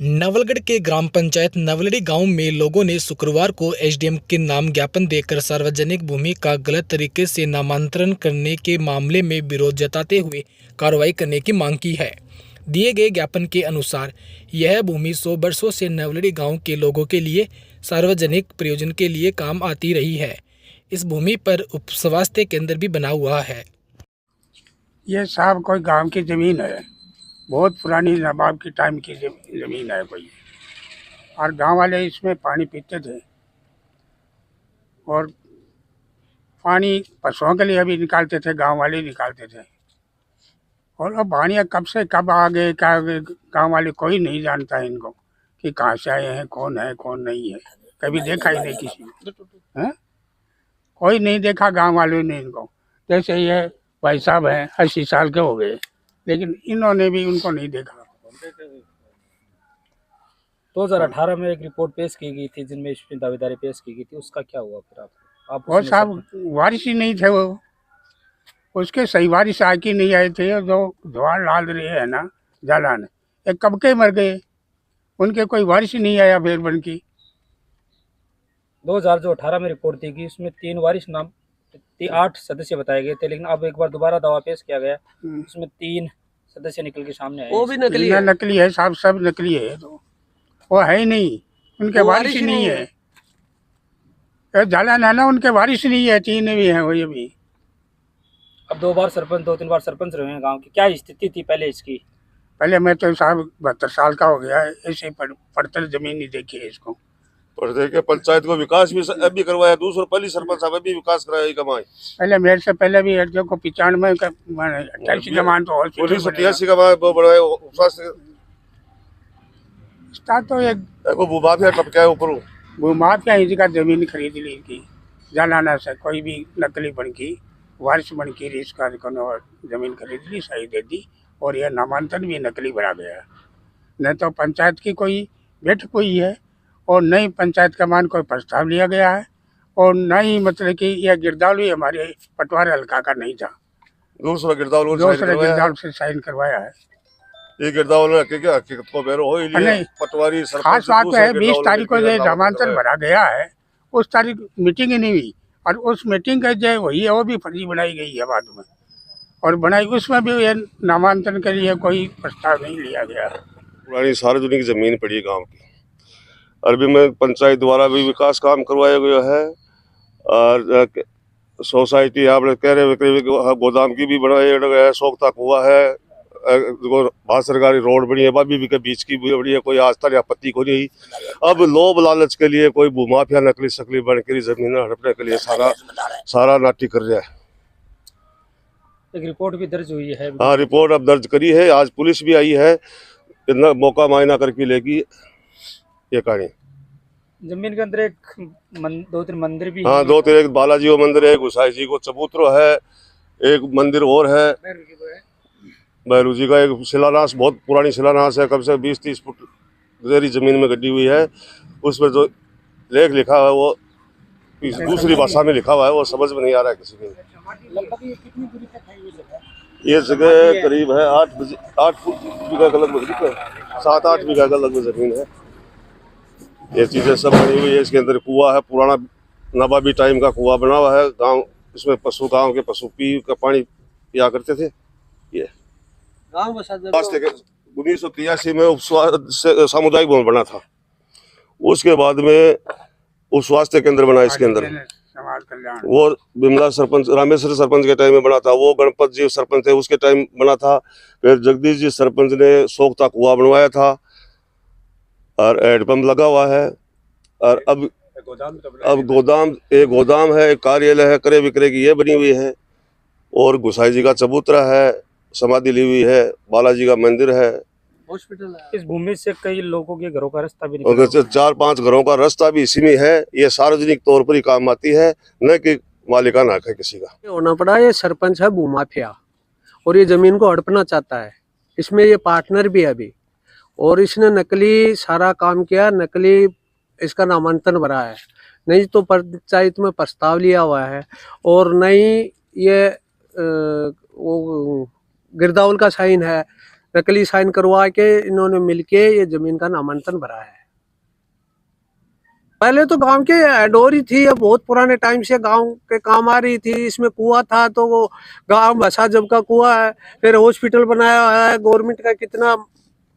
नवलगढ़ के ग्राम पंचायत नवलड़ी गांव में लोगों ने शुक्रवार को एसडीएम के नाम ज्ञापन देकर सार्वजनिक भूमि का गलत तरीके से नामांतरण करने के मामले में विरोध जताते हुए कार्रवाई करने की मांग की है। दिए गए ज्ञापन के अनुसार यह भूमि 100 वर्षों से नवलड़ी गांव के लोगों के लिए सार्वजनिक प्रयोजन के लिए काम आती रही है। इस भूमि पर उप स्वास्थ्य केंद्र भी बना हुआ है। ये साहब कोई गांव की ज़मीन है, बहुत पुरानी नवाब की टाइम की ज़मीन है कोई, और गांव वाले इसमें पानी पीते थे और पानी पशुओं के लिए भी निकालते थे, गांव वाले निकालते थे। और अब पानी कब से कब आ गए क्या गांव वाले कोई नहीं जानता है इनको कि कहाँ से आए हैं, कौन नहीं है, कभी देखा ही नहीं किसी ने, हैं? कोई नहीं देखा गांव वालों ने इनको। जैसे ये भाई साहब हैं 80 साल के हो गए, लेकिन इन्होंने भी उनको नहीं देखा। 2018 में एक रिपोर्ट पेश की गई थी जिनमें इसमें दावेदारी पेश की गई थी, उसका क्या हुआ फिर आप वो साहब वारिस ही नहीं थे, वो उसके सही वारिस आके नहीं आए थे। जो जवाहरलाल रहे है ना जालान, ये कब के मर गए, उनके कोई वारिस ही नहीं आया फिर बन की। 2018 में रिपोर्ट दी गई, उसमें 3 वारिस नाम 8 सदस्य बताए गए थे, लेकिन अब एक बार दोबारा दावा पेश किया गया, उसमें 3 सदस्य निकल के सामने आए। वो भी नकली है। नकली है साहब, सब नकली है। तो वो है ही नहीं, उनके वारिस ही नहीं है। जालान है ना, उनके वारिस नहीं है, 3 भी है वो। ये भी अब 2 बार सरपंच 2-3 बार सरपंच रहे हैं गांव की। क्या स्थिति थी पहले इसकी? पहले मैं तो साहब 72 साल का हो गया है, ऐसे पड़तल जमीन नहीं देखी है इसको। और देखे पंचायत को विकास भी अभी करवाया, दूसरा पहली सरपंच साहब अभी विकास कराया कमाई। पहले मेरे से पहले भी जो को 95 का 88 का मान तो 1988 का वो बढ़ाया। तो एक भूमाफिया टपका है ऊपर, भूमाफिया इसी का जमीन खरीद ली थी जालाना से, कोई भी नकली बन की वारिस बन की इसका जमीन खरीद ली, सही दे दी, और यह नामांकन भी नकली बना गया। न तो पंचायत की कोई बैठक हुई है, और न ही पंचायत का मान कोई प्रस्ताव लिया गया है, और न ही मतलब कि यह गिरदावल भी हमारे पटवारी हल्का का नहीं था। दूसरा गिरदावल से साइन करवाया है। ये गिरदावल हकीकत को बेरो हो ही नहीं, पटवारी खास बात है 20 तारीख को जो नामांकन भरा गया है, उस तारीख मीटिंग ही नहीं हुई, और उस मीटिंग का जो हुई है वो भी फर्जी बनाई गई है बाद में, और बनाई उसमें भी ये नामांकन के लिए कोई प्रस्ताव नहीं लिया गया। पुरानी सार्वजनिक जमीन पड़ी है गाँव की, अरबी में पंचायत द्वारा भी विकास काम करवाया गया है, और सोसाइटी आप कह रहे गोदाम की भी बनाया गया है, सोखता कुआ है, भारत सरकारी रोड बनी है, बाबी के बीच की भी बनी है, कोई आज तक आपत्ति को नहीं। अब लोभ लालच के लिए कोई भूमाफिया नकली सकली बन के जमीन हड़पने के लिए सारा नाटी कर रहा है। एक रिपोर्ट भी दर्ज हुई है। हाँ, रिपोर्ट अब दर्ज करी है, आज पुलिस भी आई है, इतना मौका मायना करके लेगी ये कहानी। जमीन के अंदर एक 2-3 मंदिर भी। हाँ, 2-3 एक बालाजी को मंदिर है, गुसाई जी को चबूतरा है, एक मंदिर और है, भैरू जी का एक शिलान्यास, बहुत पुरानी शिलान्यास है, कम से 20-30 फुट गहरी जमीन में गड्डी हुई है। उसमें जो लेख लिखा है वो दूसरी भाषा में लिखा हुआ है, वो समझ में नहीं आ रहा है किसी को। ये जगह करीब है 8 बीघा का लगभग, 7-8 बीघा का लगभग जमीन है। ये चीजें सब बनी हुई है, इसके अंदर कुआं है, पुराना नवाबी टाइम का कुआं बना हुआ है गाँव, इसमें गाँव के पशु पी का पानी पिया करते थे। ये 1983 में सामुदायिक भवन बना था, उसके बाद में उप स्वास्थ्य केंद्र बना इसके अंदर, वो बिमला सरपंच रामेश्वर सरपंच के टाइम में बना था, वो गणपत जी सरपंच थे उसके टाइम बना था। फिर जगदीश जी सरपंच ने सोखता कुआं बनवाया था, और हैंडपंप लगा हुआ है, और अब गोदाम है, एक कार्यालय है, क्रय विक्रय की ये बनी हुई है, और गुसाई जी का चबूतरा है, समाधि ली हुई है, बालाजी का मंदिर है, हॉस्पिटल है। इस भूमि से कई लोगों के घरों का रास्ता भी 4-5 घरों का रास्ता भी इसी में है। ये सार्वजनिक तौर पर ही काम आती है, न कि मालिकाना हक है किसी का। होना पड़ा, ये सरपंच है भूमाफिया, और ये जमीन को हड़पना चाहता है। इसमें ये पार्टनर भी है अभी, और इसने नकली सारा काम किया, नकली इसका नामांकन भरा है, नहीं तो पंचायत में प्रस्ताव लिया हुआ है, और नहीं ये वो गिरदावल का साइन है, नकली साइन करवा के इन्होंने मिलके ये जमीन का नामांतरण भरा है। पहले तो गांव के डोरी थी, अब बहुत पुराने टाइम से गांव के काम आ रही थी। इसमें कुआं था तो वो गांव बसा जब का कुआं है, फिर हॉस्पिटल बनाया है, गवर्नमेंट का कितना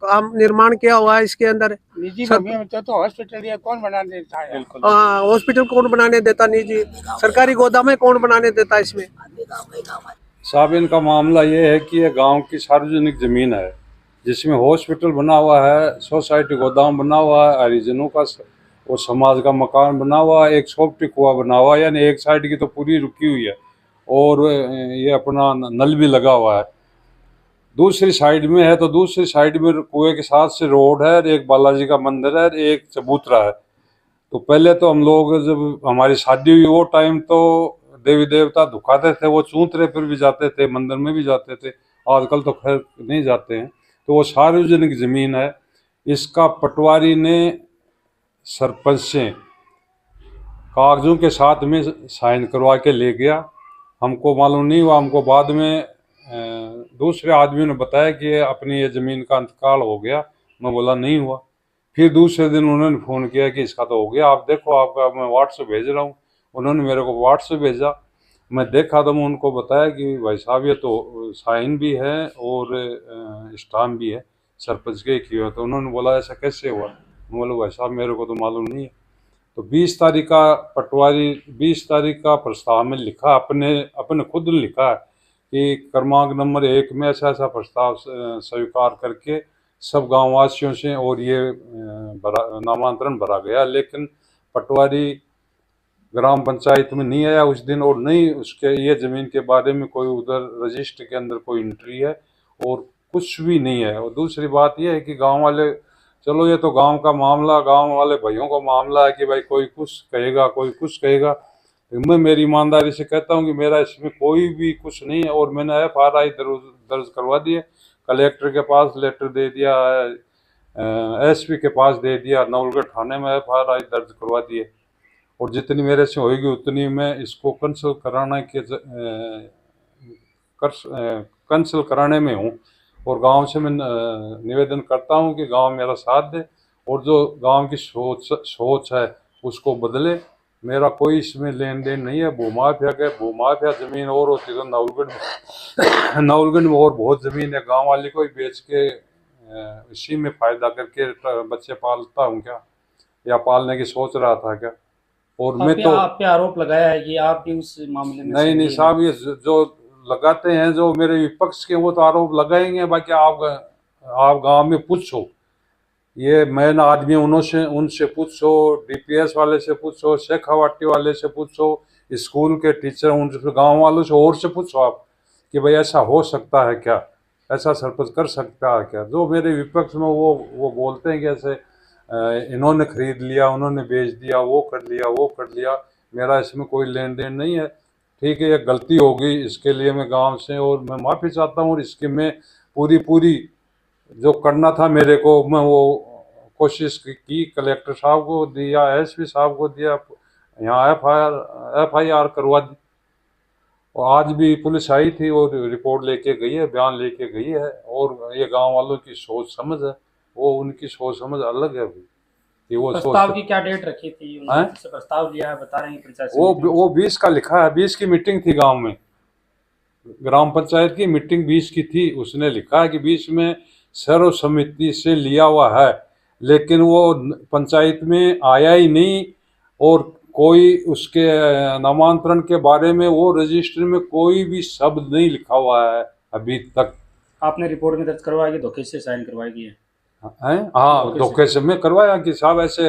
काम निर्माण किया हुआ है इसके अंदर। निजी सर- भूमि में तो हॉस्पिटल ये कौन बना देता है? हॉस्पिटल कौन बनाने देता? निजी सरकारी गोदामें कौन बनाने देता इसमें? साहब इनका मामला ये है कि ये गांव की सार्वजनिक ज़मीन है जिसमें हॉस्पिटल बना हुआ है, सोसाइटी गोदाम बना हुआ है, हरिजनों का और समाज का मकान बना हुआ है, एक सोपटी कुआं बना हुआ है, यानी एक साइड की तो पूरी रुकी हुई है और ये अपना नल भी लगा हुआ है। दूसरी साइड में है तो दूसरी साइड में कुएं के साथ से रोड है, एक बालाजी का मंदिर है, एक चबूतरा है। तो पहले तो हम लोग जब हमारी शादी हुई वो टाइम तो देवी देवता दुखाते थे, वो चूंतरे पर भी जाते थे, मंदिर में भी जाते थे। आजकल तो खैर नहीं जाते हैं। तो वो सार्वजनिक ज़मीन है। इसका पटवारी ने सरपंच से कागजों के साथ में साइन करवा के ले गया। हमको मालूम नहीं हुआ, हमको बाद में दूसरे आदमी ने बताया कि अपनी ये ज़मीन का इंतकाल हो गया। मैं बोला नहीं हुआ। फिर दूसरे दिन उन्होंने फ़ोन किया कि इसका तो हो गया, आप देखो, आपका मैं व्हाट्सएप भेज रहा हूँ। उन्होंने मेरे को व्हाट्सएप भेजा, मैं देखा तो मैं उनको बताया कि भाई साहब ये तो साइन भी है और स्टाम्प भी है, सरपंच के किए हुए। तो उन्होंने बोला ऐसा कैसे हुआ? मैं बोला भाई साहब मेरे को तो मालूम नहीं है। तो 20 तारीख का पटवारी 20 तारीख का प्रस्ताव में लिखा, अपने खुद ने लिखा है कि क्रमांक नंबर 1 में ऐसा ऐसा प्रस्ताव स्वीकार करके सब गाँव वासियों से और ये नामांतरण भरा गया। लेकिन पटवारी ग्राम पंचायत में नहीं आया उस दिन और नहीं उसके ये ज़मीन के बारे में कोई उधर रजिस्टर के अंदर कोई एंट्री है और कुछ भी नहीं है। और दूसरी बात यह है कि गांव वाले, चलो ये तो गांव का मामला, गांव वाले भाइयों का मामला है कि भाई कोई कुछ कहेगा कोई कुछ कहेगा। मैं मेरी ईमानदारी से कहता हूं कि मेरा इसमें कोई भी कुछ नहीं है और मैंने FRI दर्ज करवा दी है। कलेक्टर के पास लेटर दे दिया है, SP के पास दे दिया, नवलगढ़ थाने में FRI दर्ज करवा दी है। और जितनी मेरे से होगी उतनी मैं इसको कैंसिल कराने में हूँ। और गांव से मैं निवेदन करता हूँ कि गांव मेरा साथ दे और जो गांव की सोच है उसको बदले। मेरा कोई इसमें लेन देन नहीं है। भूमाफिया ज़मीन और होती तो नवलगढ़ में और बहुत ज़मीन है। गांव वाले को ही बेच के इसी में फ़ायदा करके बच्चे पालता हूँ क्या, या पालने की सोच रहा था क्या? और मैं तो आप पे आरोप लगाया है कि आप भी उस मामले में नहीं साहब, ये जो लगाते हैं जो मेरे विपक्ष के वो तो आरोप लगाएंगे। बाकी आप गांव में पूछो, ये मेन आदमी उनसे पूछो, DPS वाले से पूछो, शेखावाटी वाले से पूछो, स्कूल के टीचर उनसे, गांव वालों से और से पूछो आप कि भाई ऐसा हो सकता है क्या, ऐसा सरपंच कर सकता है क्या? जो मेरे विपक्ष में वो बोलते हैं कि ऐसे इन्होंने खरीद लिया, उन्होंने बेच दिया, वो कर लिया। मेरा इसमें कोई लेन देन नहीं है। ठीक है, ये गलती होगी, इसके लिए मैं गांव से और मैं माफ़ी चाहता हूँ। और इसकी मैं पूरी जो करना था मेरे को, मैं वो कोशिश की, कलेक्टर साहब को दिया, SP साहब को दिया, यहाँ FIR करवा दी। और आज भी पुलिस आई थी और रिपोर्ट लेके गई है, बयान लेके गई है। और ये गांव वालों की सोच समझ है, वो उनकी सोच समझ अलग है अभी कि वो प्रस्ताव की क्या डेट रखी थी? उन्होंने से प्रस्ताव लिया है, बता रहे हैं पंचायत वो 20 का लिखा है। 20 की मीटिंग थी गांव में, ग्राम पंचायत की मीटिंग 20 की थी। उसने लिखा है कि 20 में सर्वसम्मति से लिया हुआ है, लेकिन वो पंचायत में आया ही नहीं और कोई उसके नामांतरण के बारे में वो रजिस्टर में कोई भी शब्द नहीं लिखा हुआ है अभी तक। आपने रिपोर्ट में दर्ज करवाया कि धोखे से साइन करवाई गई है? हाँ, धोखे से मैं करवाया कि साहब ऐसे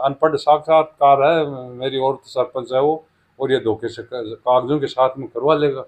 अनपढ़ साक्षात्कार है, मेरी औरत सरपंच है वो, और ये धोखे से कागजों के साथ में करवा लेगा।